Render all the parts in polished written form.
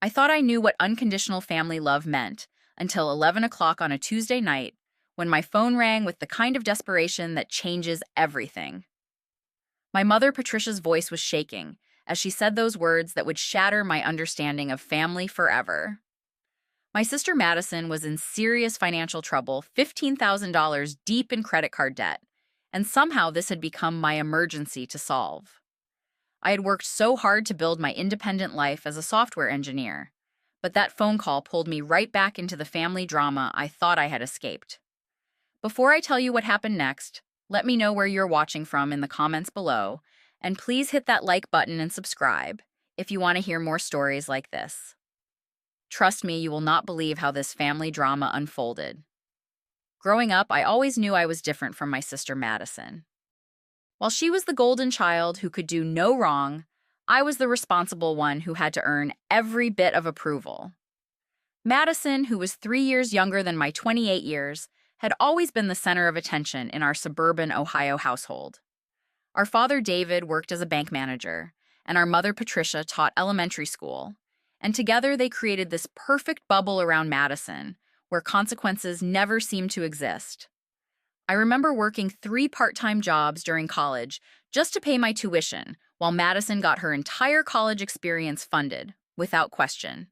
I thought I knew what unconditional family love meant until 11 o'clock on a Tuesday night when my phone rang with the kind of desperation that changes everything. My mother, Patricia's voice was shaking as she said those words that would shatter my understanding of family forever. My sister Madison was in serious financial trouble, $15,000 deep in credit card debt, and somehow this had become my emergency to solve. I had worked so hard to build my independent life as a software engineer, but that phone call pulled me right back into the family drama I thought I had escaped. Before I tell you what happened next, let me know where you're watching from in the comments below, and please hit that like button and subscribe if you want to hear more stories like this. Trust me, you will not believe how this family drama unfolded. Growing up, I always knew I was different from my sister Madison. While she was the golden child who could do no wrong, I was the responsible one who had to earn every bit of approval. Madison, who was 3 years younger than my 28 years, had always been the center of attention in our suburban Ohio household. Our father David worked as a bank manager, and our mother Patricia taught elementary school, and together they created this perfect bubble around Madison, where consequences never seemed to exist. I remember working 3 part-time jobs during college just to pay my tuition, while Madison got her entire college experience funded, without question.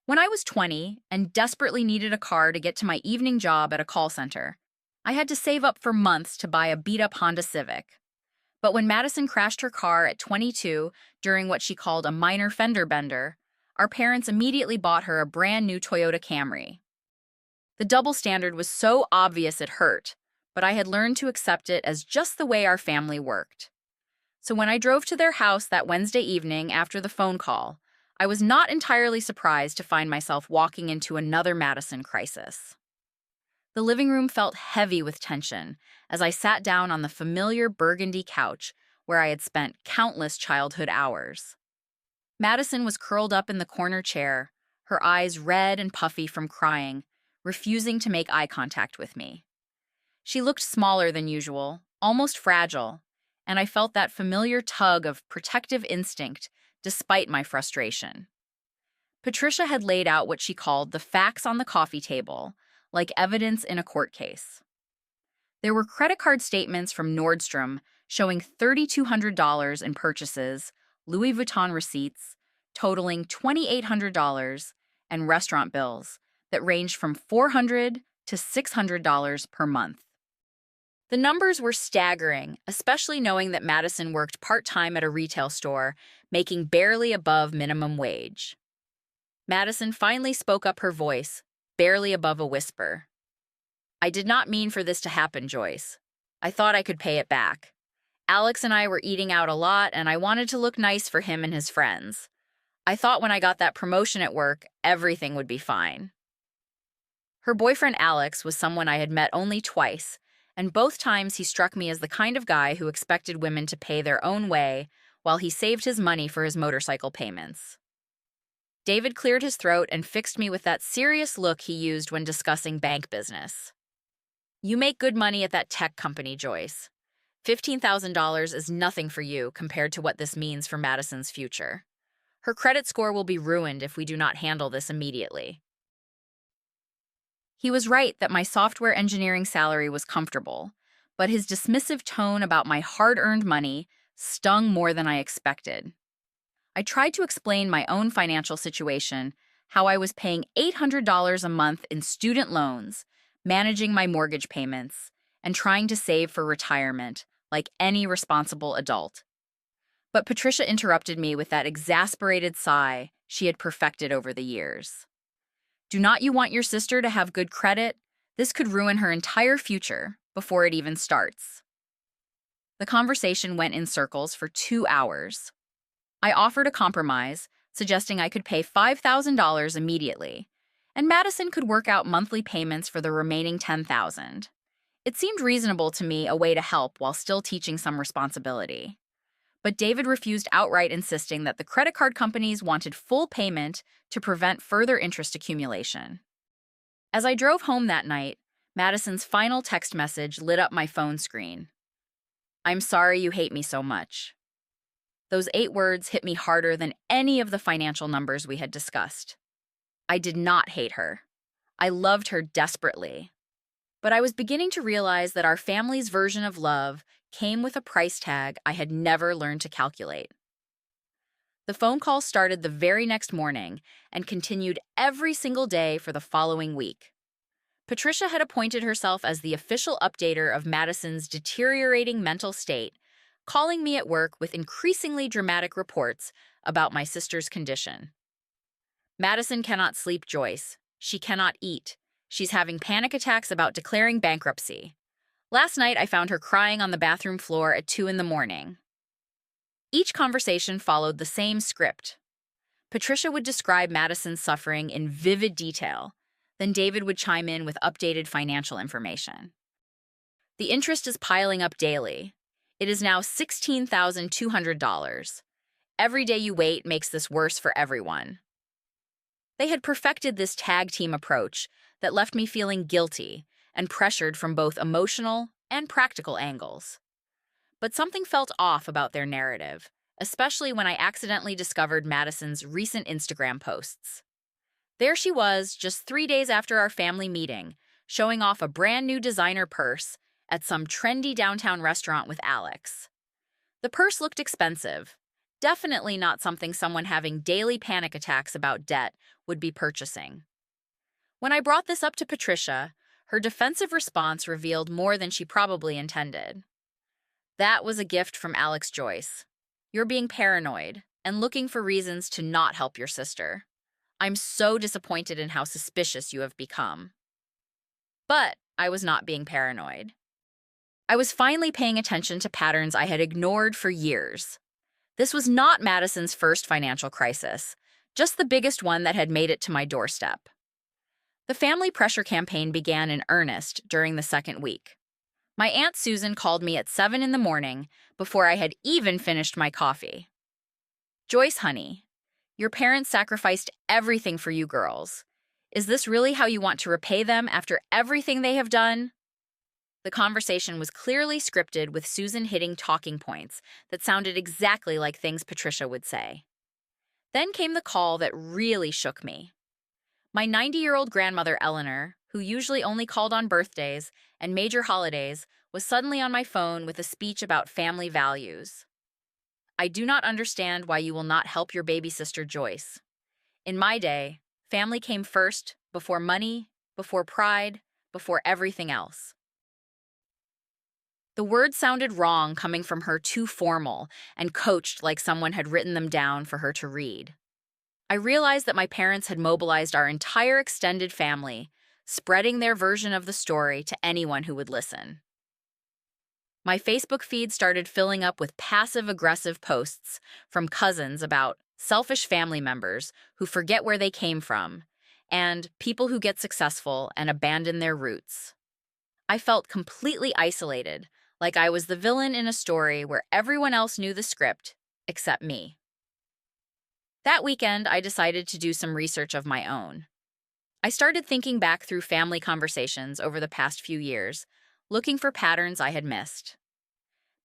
When I was 20 and desperately needed a car to get to my evening job at a call center, I had to save up for months to buy a beat-up Honda Civic. But when Madison crashed her car at 22 during what she called a minor fender bender, our parents immediately bought her a brand new Toyota Camry. The double standard was so obvious it hurt, but I had learned to accept it as just the way our family worked. So when I drove to their house that Wednesday evening after the phone call, I was not entirely surprised to find myself walking into another Madison crisis. The living room felt heavy with tension as I sat down on the familiar burgundy couch where I had spent countless childhood hours. Madison was curled up in the corner chair, her eyes red and puffy from crying, refusing to make eye contact with me. She looked smaller than usual, almost fragile, and I felt that familiar tug of protective instinct despite my frustration. Patricia had laid out what she called the facts on the coffee table, like evidence in a court case. There were credit card statements from Nordstrom showing $3,200 in purchases, Louis Vuitton receipts totaling $2,800, and restaurant bills that ranged from $400 to $600 per month. The numbers were staggering, especially knowing that Madison worked part-time at a retail store, making barely above minimum wage. Madison finally spoke up, her voice barely above a whisper. "I did not mean for this to happen, Joyce. I thought I could pay it back. Alex and I were eating out a lot, and I wanted to look nice for him and his friends. I thought when I got that promotion at work, everything would be fine." Her boyfriend Alex was someone I had met only twice, and both times he struck me as the kind of guy who expected women to pay their own way while he saved his money for his motorcycle payments. David cleared his throat and fixed me with that serious look he used when discussing bank business. "You make good money at that tech company, Joyce. $15,000 is nothing for you compared to what this means for Madison's future. Her credit score will be ruined if we do not handle this immediately." He was right that my software engineering salary was comfortable, but his dismissive tone about my hard-earned money stung more than I expected. I tried to explain my own financial situation, how I was paying $800 a month in student loans, managing my mortgage payments, and trying to save for retirement like any responsible adult. But Patricia interrupted me with that exasperated sigh she had perfected over the years. "Do not you want your sister to have good credit? This could ruin her entire future before it even starts." The conversation went in circles for 2 hours. I offered a compromise, suggesting I could pay $5,000 immediately, and Madison could work out monthly payments for the remaining $10,000. It seemed reasonable to me, a way to help while still teaching some responsibility. But David refused, outright insisting that the credit card companies wanted full payment to prevent further interest accumulation. As I drove home that night, Madison's final text message lit up my phone screen. "I'm sorry you hate me so much." Those 8 words hit me harder than any of the financial numbers we had discussed. I did not hate her. I loved her desperately. But I was beginning to realize that our family's version of love came with a price tag I had never learned to calculate. The phone call started the very next morning and continued every single day for the following week. Patricia had appointed herself as the official updater of Madison's deteriorating mental state, calling me at work with increasingly dramatic reports about my sister's condition. Madison cannot sleep, Joyce. She cannot eat. She's having panic attacks about declaring bankruptcy. Last night, I found her crying on the bathroom floor at 2 in the morning. Each conversation followed the same script. Patricia would describe Madison's suffering in vivid detail. Then David would chime in with updated financial information. The interest is piling up daily. It is now $16,200. Every day you wait makes this worse for everyone. They had perfected this tag team approach that left me feeling guilty and pressured from both emotional and practical angles. But something felt off about their narrative, especially when I accidentally discovered Madison's recent Instagram posts. There she was, just 3 days after our family meeting, showing off a brand new designer purse at some trendy downtown restaurant with Alex. The purse looked expensive, definitely not something someone having daily panic attacks about debt would be purchasing. When I brought this up to Patricia, her defensive response revealed more than she probably intended. That was a gift from Alex, Joyce. You're being paranoid and looking for reasons to not help your sister. I'm so disappointed in how suspicious you have become. But I was not being paranoid. I was finally paying attention to patterns I had ignored for years. This was not Madison's first financial crisis, just the biggest one that had made it to my doorstep. The family pressure campaign began in earnest during the second week. My Aunt Susan called me at 7 in the morning before I had even finished my coffee. Joyce, honey, your parents sacrificed everything for you girls. Is this really how you want to repay them after everything they have done? The conversation was clearly scripted, with Susan hitting talking points that sounded exactly like things Patricia would say. Then came the call that really shook me. My 90-year-old grandmother, Eleanor, who usually only called on birthdays and major holidays, was suddenly on my phone with a speech about family values. I do not understand why you will not help your baby sister, Joyce. In my day, family came first, before money, before pride, before everything else. The words sounded wrong coming from her, too formal and coached like someone had written them down for her to read. I realized that my parents had mobilized our entire extended family, spreading their version of the story to anyone who would listen. My Facebook feed started filling up with passive-aggressive posts from cousins about selfish family members who forget where they came from, and people who get successful and abandon their roots. I felt completely isolated, like I was the villain in a story where everyone else knew the script, except me. That weekend, I decided to do some research of my own. I started thinking back through family conversations over the past few years, looking for patterns I had missed.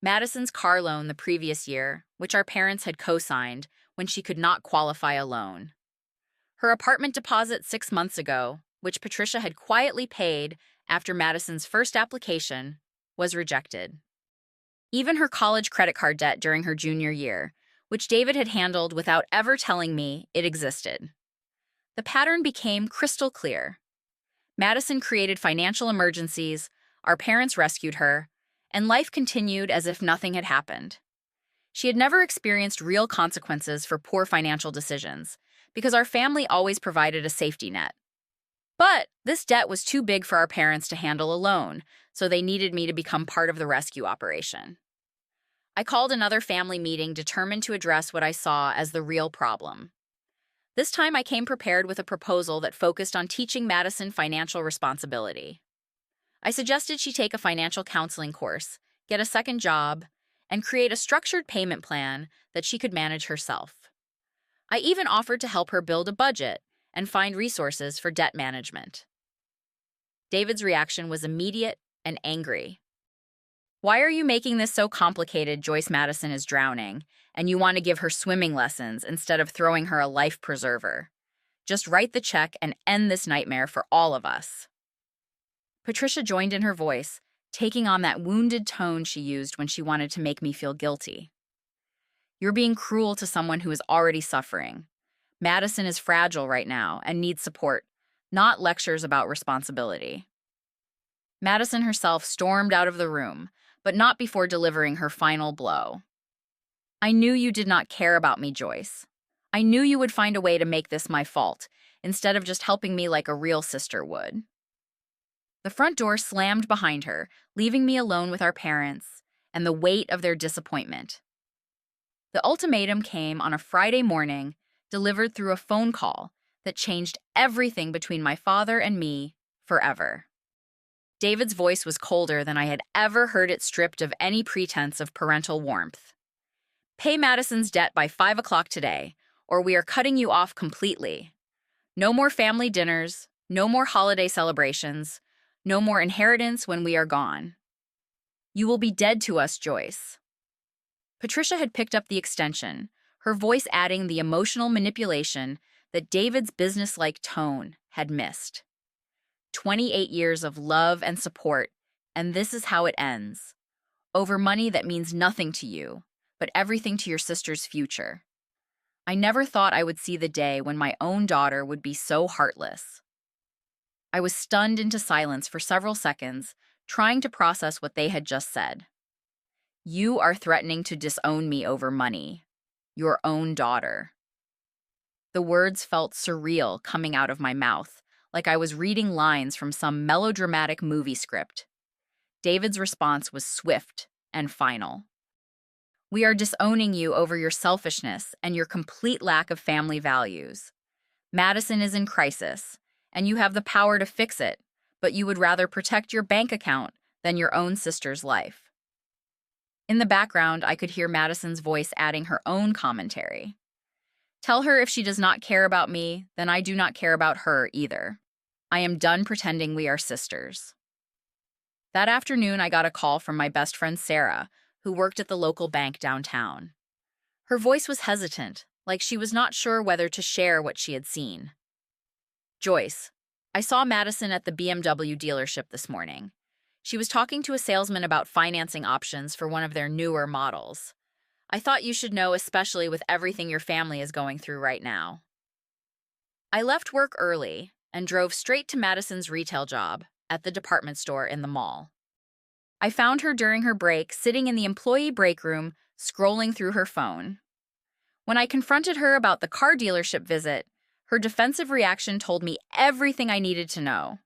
Madison's car loan the previous year, which our parents had co-signed when she could not qualify a loan. Her apartment deposit 6 months ago, which Patricia had quietly paid after Madison's first application, was rejected. Even her college credit card debt during her junior year, which David had handled without ever telling me it existed. The pattern became crystal clear. Madison created financial emergencies, our parents rescued her, and life continued as if nothing had happened. She had never experienced real consequences for poor financial decisions, because our family always provided a safety net. But this debt was too big for our parents to handle alone, so they needed me to become part of the rescue operation. I called another family meeting determined to address what I saw as the real problem. This time I came prepared with a proposal that focused on teaching Madison financial responsibility. I suggested she take a financial counseling course, get a second job, and create a structured payment plan that she could manage herself. I even offered to help her build a budget and find resources for debt management. David's reaction was immediate and angry. Why are you making this so complicated? Joyce Madison is drowning, and you want to give her swimming lessons instead of throwing her a life preserver. Just write the check and end this nightmare for all of us. Patricia joined in her voice, taking on that wounded tone she used when she wanted to make me feel guilty. You're being cruel to someone who is already suffering. Madison is fragile right now and needs support, not lectures about responsibility. Madison herself stormed out of the room, but not before delivering her final blow. I knew you did not care about me, Joyce. I knew you would find a way to make this my fault, instead of just helping me like a real sister would. The front door slammed behind her, leaving me alone with our parents and the weight of their disappointment. The ultimatum came on a Friday morning, delivered through a phone call that changed everything between my father and me forever. David's voice was colder than I had ever heard it, stripped of any pretense of parental warmth. Pay Madison's debt by 5 o'clock today, or we are cutting you off completely. No more family dinners, no more holiday celebrations, no more inheritance when we are gone. You will be dead to us, Joyce. Patricia had picked up the extension, her voice adding the emotional manipulation that David's businesslike tone had missed. 28 years of love and support, and this is how it ends. Over money that means nothing to you, but everything to your sister's future. I never thought I would see the day when my own daughter would be so heartless. I was stunned into silence for several seconds, trying to process what they had just said. You are threatening to disown me over money. Your own daughter. The words felt surreal coming out of my mouth, like I was reading lines from some melodramatic movie script. David's response was swift and final. We are disowning you over your selfishness and your complete lack of family values. Madison is in crisis, and you have the power to fix it, but you would rather protect your bank account than your own sister's life. In the background, I could hear Madison's voice adding her own commentary. Tell her if she does not care about me, then I do not care about her either. I am done pretending we are sisters. That afternoon, I got a call from my best friend Sarah, who worked at the local bank downtown. Her voice was hesitant, like she was not sure whether to share what she had seen. Joyce, I saw Madison at the BMW dealership this morning. She was talking to a salesman about financing options for one of their newer models. I thought you should know, especially with everything your family is going through right now. I left work early and drove straight to Madison's retail job at the department store in the mall. I found her during her break, sitting in the employee break room, scrolling through her phone. When I confronted her about the car dealership visit, her defensive reaction told me everything I needed to know.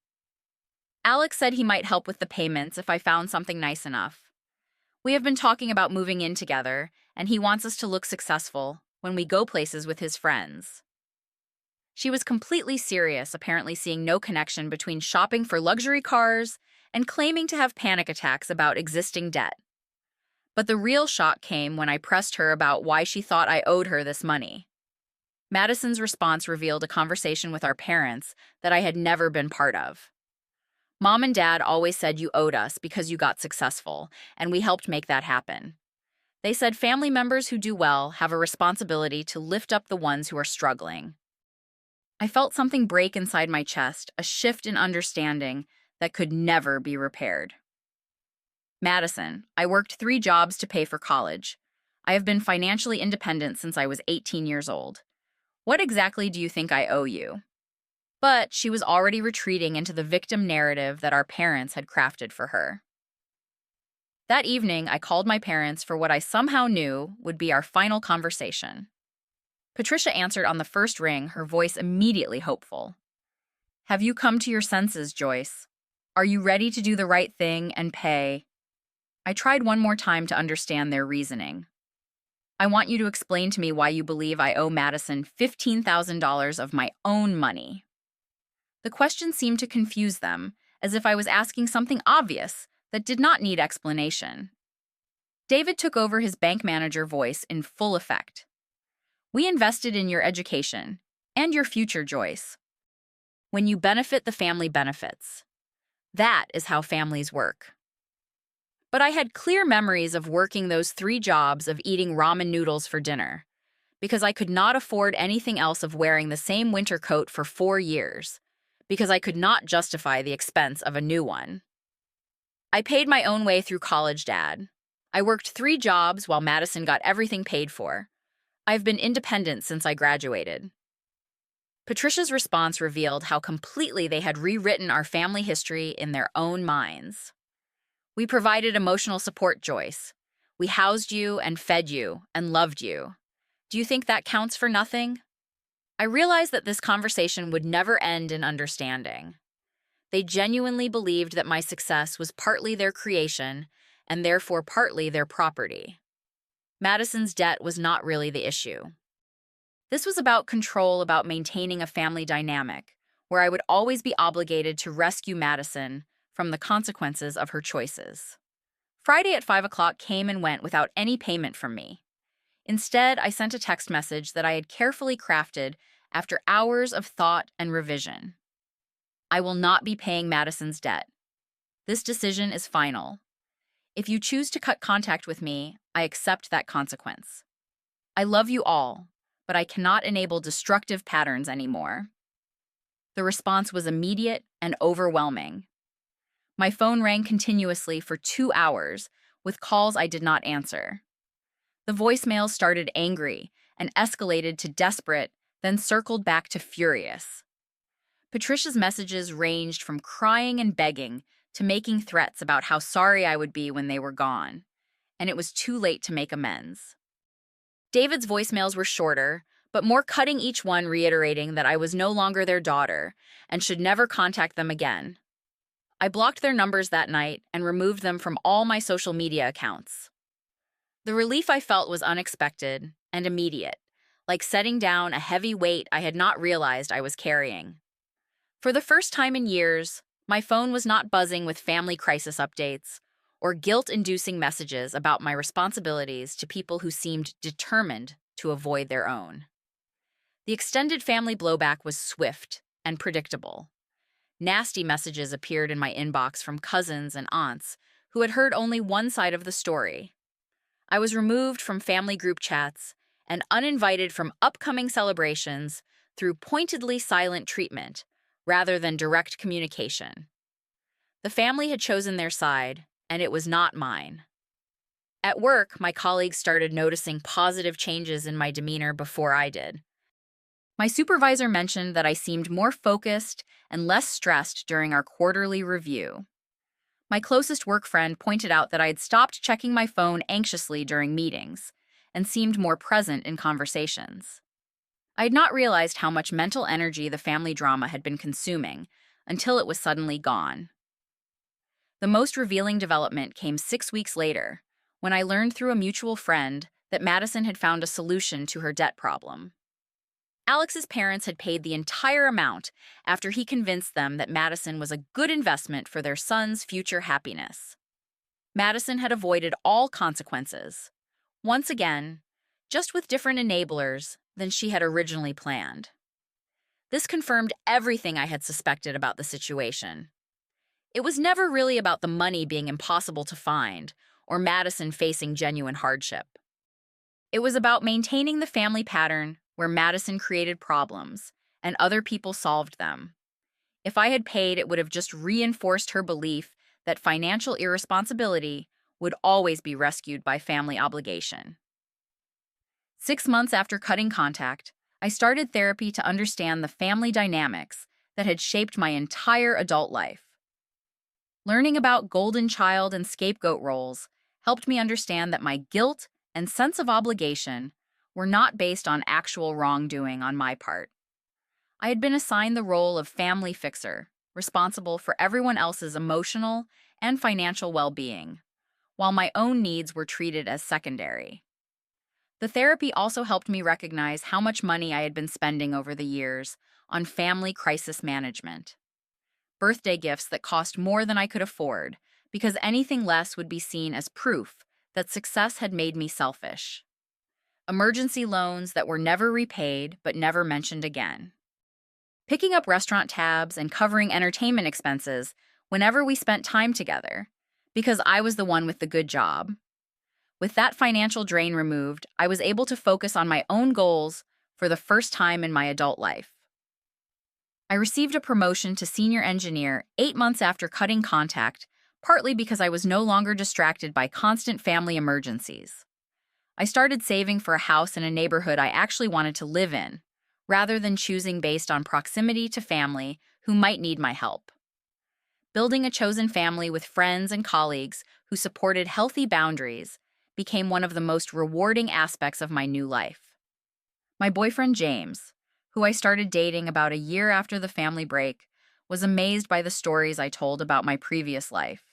Alex said he might help with the payments if I found something nice enough. We have been talking about moving in together, and he wants us to look successful when we go places with his friends. She was completely serious, apparently seeing no connection between shopping for luxury cars and claiming to have panic attacks about existing debt. But the real shock came when I pressed her about why she thought I owed her this money. Madison's response revealed a conversation with our parents that I had never been part of. Mom and Dad always said you owed us because you got successful, and we helped make that happen. They said family members who do well have a responsibility to lift up the ones who are struggling. I felt something break inside my chest, a shift in understanding that could never be repaired. Madison, I worked 3 jobs to pay for college. I have been financially independent since I was 18 years old. What exactly do you think I owe you? But she was already retreating into the victim narrative that our parents had crafted for her. That evening, I called my parents for what I somehow knew would be our final conversation. Patricia answered on the first ring, her voice immediately hopeful. Have you come to your senses, Joyce? Are you ready to do the right thing and pay? I tried one more time to understand their reasoning. I want you to explain to me why you believe I owe Madison $15,000 of my own money. The question seemed to confuse them, as if I was asking something obvious that did not need explanation. David took over, his bank manager voice in full effect. We invested in your education and your future, Joyce. When you benefit, the family benefits. That is how families work. But I had clear memories of working those 3 jobs of eating ramen noodles for dinner, because I could not afford anything else of wearing the same winter coat for 4 years, because I could not justify the expense of a new one. I paid my own way through college, Dad. I worked 3 jobs while Madison got everything paid for. I've been independent since I graduated. Patricia's response revealed how completely they had rewritten our family history in their own minds. We provided emotional support, Joyce. We housed you and fed you and loved you. Do you think that counts for nothing? I realized that this conversation would never end in understanding. They genuinely believed that my success was partly their creation and therefore partly their property. Madison's debt was not really the issue. This was about control, about maintaining a family dynamic, where I would always be obligated to rescue Madison from the consequences of her choices. Friday at 5 o'clock came and went without any payment from me. Instead, I sent a text message that I had carefully crafted after hours of thought and revision. I will not be paying Madison's debt. This decision is final. If you choose to cut contact with me, I accept that consequence. I love you all, but I cannot enable destructive patterns anymore. The response was immediate and overwhelming. My phone rang continuously for 2 hours with calls I did not answer. The voicemail started angry and escalated to desperate, then circled back to furious. Patricia's messages ranged from crying and begging to making threats about how sorry I would be when they were gone, and it was too late to make amends. David's voicemails were shorter, but more cutting, each one reiterating that I was no longer their daughter and should never contact them again. I blocked their numbers that night and removed them from all my social media accounts. The relief I felt was unexpected and immediate, like setting down a heavy weight I had not realized I was carrying. For the first time in years, my phone was not buzzing with family crisis updates or guilt-inducing messages about my responsibilities to people who seemed determined to avoid their own. The extended family blowback was swift and predictable. Nasty messages appeared in my inbox from cousins and aunts who had heard only one side of the story. I was removed from family group chats and uninvited from upcoming celebrations through pointedly silent treatment rather than direct communication. The family had chosen their side, and it was not mine. At work, my colleagues started noticing positive changes in my demeanor before I did. My supervisor mentioned that I seemed more focused and less stressed during our quarterly review. My closest work friend pointed out that I had stopped checking my phone anxiously during meetings and seemed more present in conversations. I had not realized how much mental energy the family drama had been consuming until it was suddenly gone. The most revealing development came 6 weeks later, when I learned through a mutual friend that Madison had found a solution to her debt problem. Alex's parents had paid the entire amount after he convinced them that Madison was a good investment for their son's future happiness. Madison had avoided all consequences, once again, just with different enablers than she had originally planned. This confirmed everything I had suspected about the situation. It was never really about the money being impossible to find or Madison facing genuine hardship. It was about maintaining the family pattern where Madison created problems and other people solved them. If I had paid, it would have just reinforced her belief that financial irresponsibility would always be rescued by family obligation. 6 months after cutting contact, I started therapy to understand the family dynamics that had shaped my entire adult life. Learning about golden child and scapegoat roles helped me understand that my guilt and sense of obligation were not based on actual wrongdoing on my part. I had been assigned the role of family fixer, responsible for everyone else's emotional and financial well-being, while my own needs were treated as secondary. The therapy also helped me recognize how much money I had been spending over the years on family crisis management. Birthday gifts that cost more than I could afford, because anything less would be seen as proof that success had made me selfish. Emergency loans that were never repaid but never mentioned again. Picking up restaurant tabs and covering entertainment expenses whenever we spent time together, because I was the one with the good job. With that financial drain removed, I was able to focus on my own goals for the first time in my adult life. I received a promotion to senior engineer 8 months after cutting contact, partly because I was no longer distracted by constant family emergencies. I started saving for a house in a neighborhood I actually wanted to live in, rather than choosing based on proximity to family who might need my help. Building a chosen family with friends and colleagues who supported healthy boundaries became one of the most rewarding aspects of my new life. My boyfriend James, who I started dating about a year after the family break, was amazed by the stories I told about my previous life.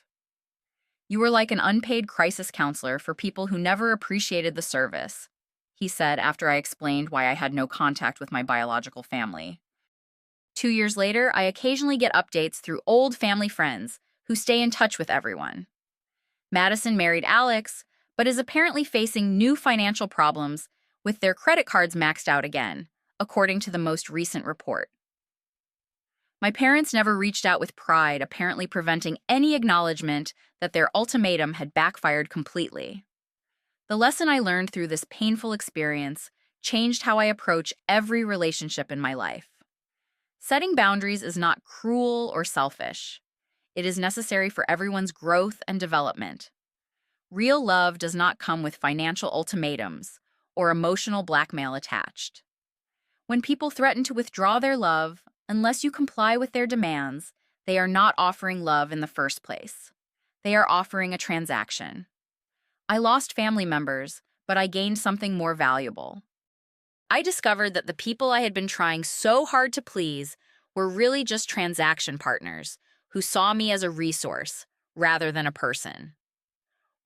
"You were like an unpaid crisis counselor for people who never appreciated the service," he said after I explained why I had no contact with my biological family. 2 years later, I occasionally get updates through old family friends who stay in touch with everyone. Madison married Alex, but is apparently facing new financial problems with their credit cards maxed out again, according to the most recent report. My parents never reached out with pride, apparently preventing any acknowledgement that their ultimatum had backfired completely. The lesson I learned through this painful experience changed how I approach every relationship in my life. Setting boundaries is not cruel or selfish. It is necessary for everyone's growth and development. Real love does not come with financial ultimatums or emotional blackmail attached. When people threaten to withdraw their love, unless you comply with their demands, they are not offering love in the first place. They are offering a transaction. I lost family members, but I gained something more valuable. I discovered that the people I had been trying so hard to please were really just transaction partners who saw me as a resource rather than a person.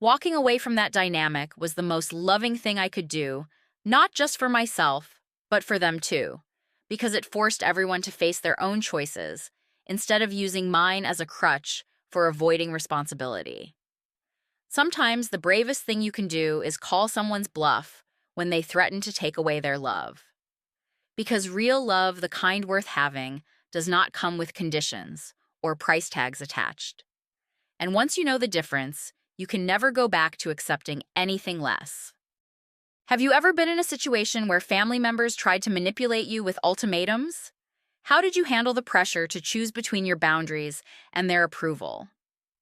Walking away from that dynamic was the most loving thing I could do, not just for myself, but for them too, because it forced everyone to face their own choices instead of using mine as a crutch for avoiding responsibility. Sometimes the bravest thing you can do is call someone's bluff when they threaten to take away their love. Because real love, the kind worth having, does not come with conditions or price tags attached. And once you know the difference, you can never go back to accepting anything less. Have you ever been in a situation where family members tried to manipulate you with ultimatums? How did you handle the pressure to choose between your boundaries and their approval?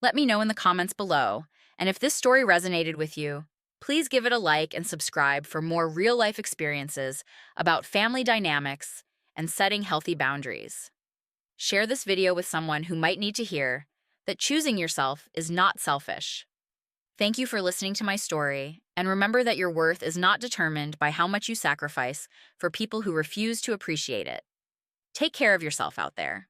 Let me know in the comments below, and if this story resonated with you, please give it a like and subscribe for more real-life experiences about family dynamics and setting healthy boundaries. Share this video with someone who might need to hear that choosing yourself is not selfish. Thank you for listening to my story, and remember that your worth is not determined by how much you sacrifice for people who refuse to appreciate it. Take care of yourself out there.